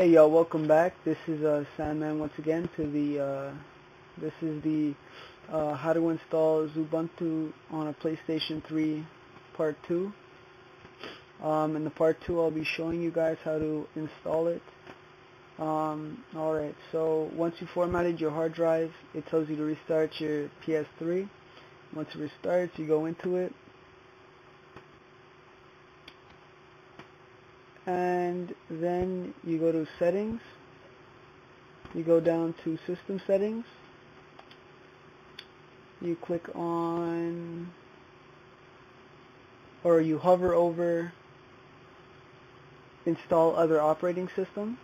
Hey y'all, welcome back. This is Sandman once again to the this is the how to install Xubuntu on a PlayStation 3 part 2. In the part 2 I'll be showing you guys how to install it. Alright, so once you formatted your hard drive, it tells you to restart your PS3. Once it restarts, you go into it. And then you go to settings, you go down to system settings, you click on, or you hover over install other operating system.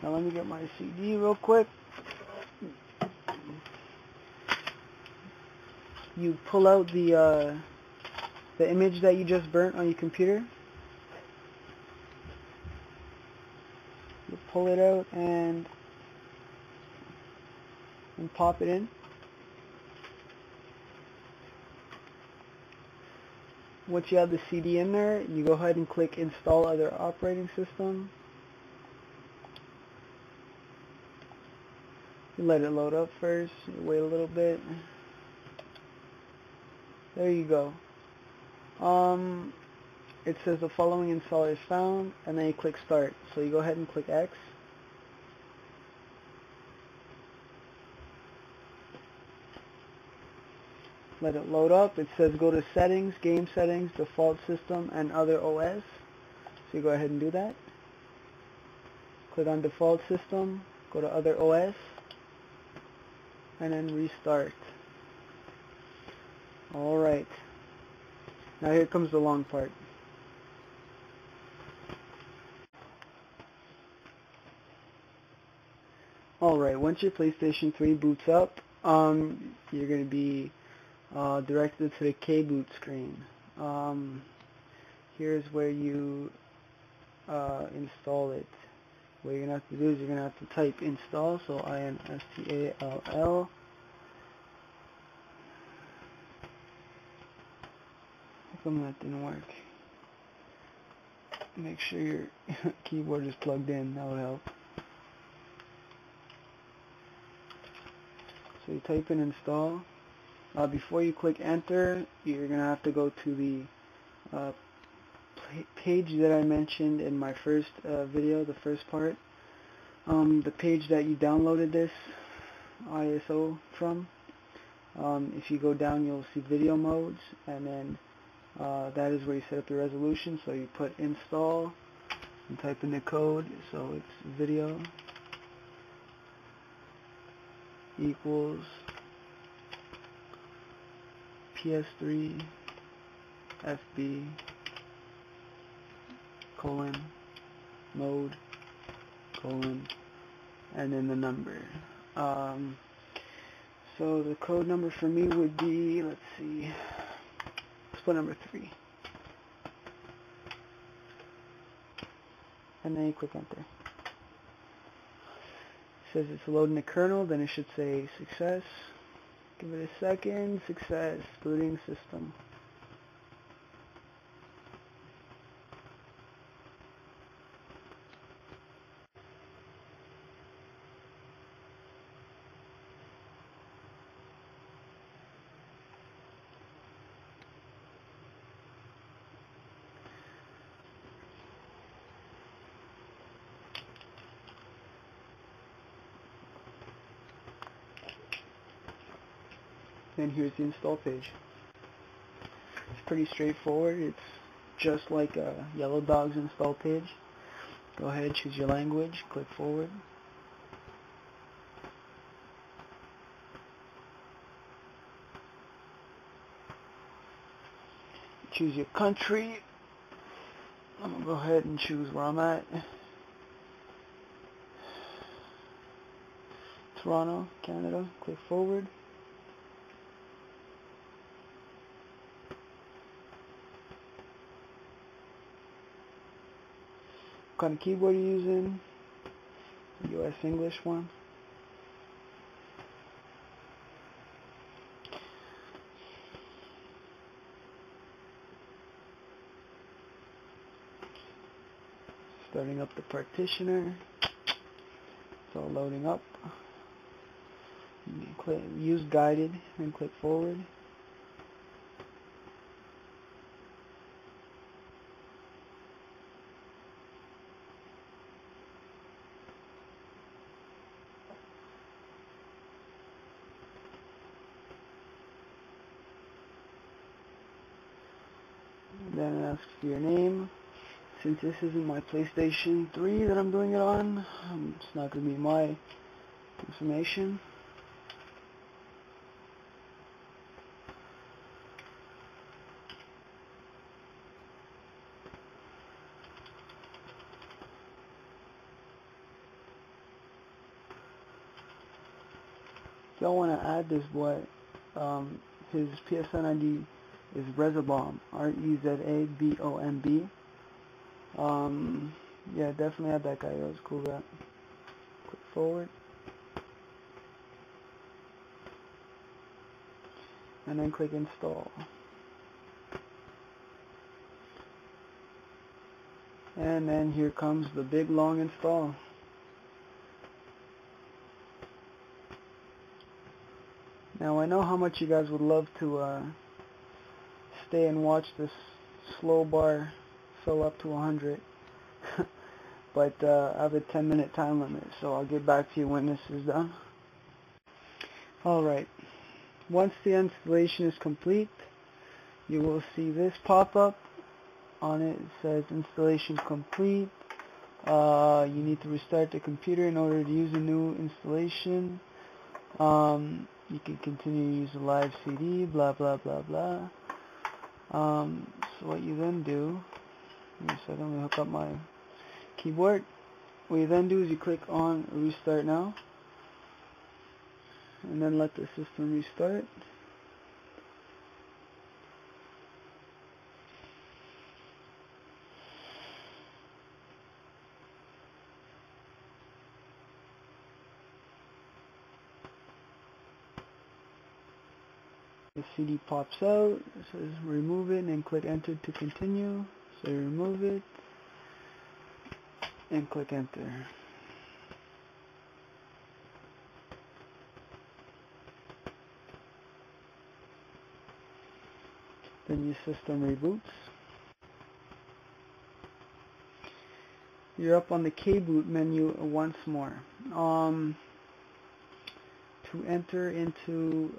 Now let me get my CD real quick. You pull out the image that you just burnt on your computer. You pull it out and pop it in. Once you have the CD in there, you go ahead and click install other operating system. You let it load up first, you wait a little bit. There you go. It says the following installer is found, and then you click start. So you go ahead and click X. Let it load up. It says go to settings, game settings, default system, and other OS. So you go ahead and do that. Click on default system, go to other OS, and then restart. Alright. Now here comes the long part. Alright, once your PlayStation 3 boots up, you're going to be directed to the K-boot screen. Here's where you install it. What you're going to have to do is you're going to have to type install, so INSTALL. How come that didn't work? Make sure your keyboard is plugged in, that would help. So you type in install. Before you click enter, you're going to have to go to the page that I mentioned in my first video, the first part. The page that you downloaded this ISO from. If you go down, you'll see video modes, and then that is where you set up the resolution. So you put install and type in the code, so it's video equals PS3 FB colon mode colon and then the number. So the code number for me would be, let's see, let's put number 3. And then you click enter. Says it's loading the kernel, then it should say success. Give it a second. Success. Booting system. And here's the install page. It's pretty straightforward. It's just like a Yellow Dog's install page. Go ahead, choose your language, click forward. Choose your country. I'm going to go ahead and choose where I'm at. Toronto, Canada. Click forward. What kind of keyboard are you using? US English one. Starting up the partitioner. It's all loading up. Use guided and click forward. Then it asks for your name. Since this isn't my PlayStation 3 that I'm doing it on, it's not going to be my information. If y'all want to add this boy, his PSN ID is Rezabomb, R-E-Z-A-B-O-M-B. Yeah, definitely add that guy. That was cool. That. Click forward. And then click install. And then here comes the big long install. Now I know how much you guys would love to stay and watch this slow bar fill up to 100. But I have a 10-minute time limit, so I'll get back to you when this is done. Alright, once the installation is complete, you will see this pop up. On it, it says installation complete. You need to restart the computer in order to use a new installation. You can continue to use a live CD, blah blah blah blah. So what you then do, give me a second, let me hook up my keyboard. What you then do is you click on restart now, and then let the system restart. The CD pops out, it says remove it, and click enter to continue. So you remove it and click enter. Then your system reboots. You're up on the K-boot menu once more. To enter into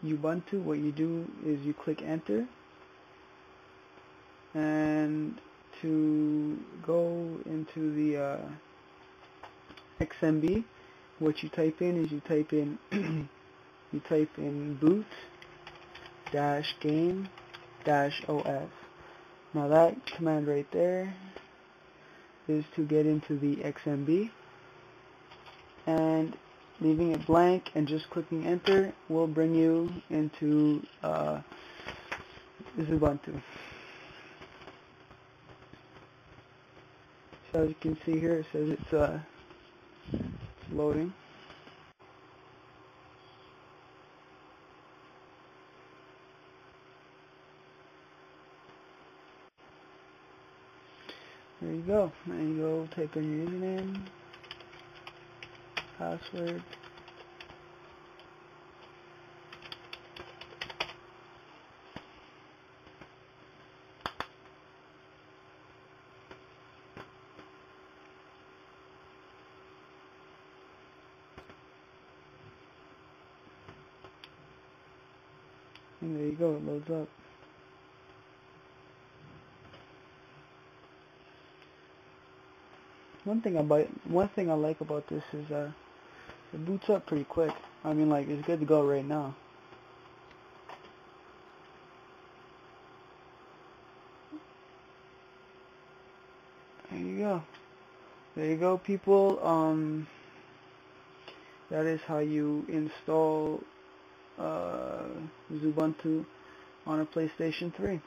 Xubuntu, what you do is you click enter, and to go into the XMB, what you type in is you type in boot-game-os. Now that command right there is to get into the XMB, and leaving it blank and just clicking enter will bring you into Xubuntu. So as you can see here, it says it's loading. There you go. There you go. Type in your username, password. And there you go, it loads up. One thing I like about this is it boots up pretty quick. I mean, like, it's good to go right now. There you go. There you go, people. That is how you install Xubuntu on a PlayStation 3.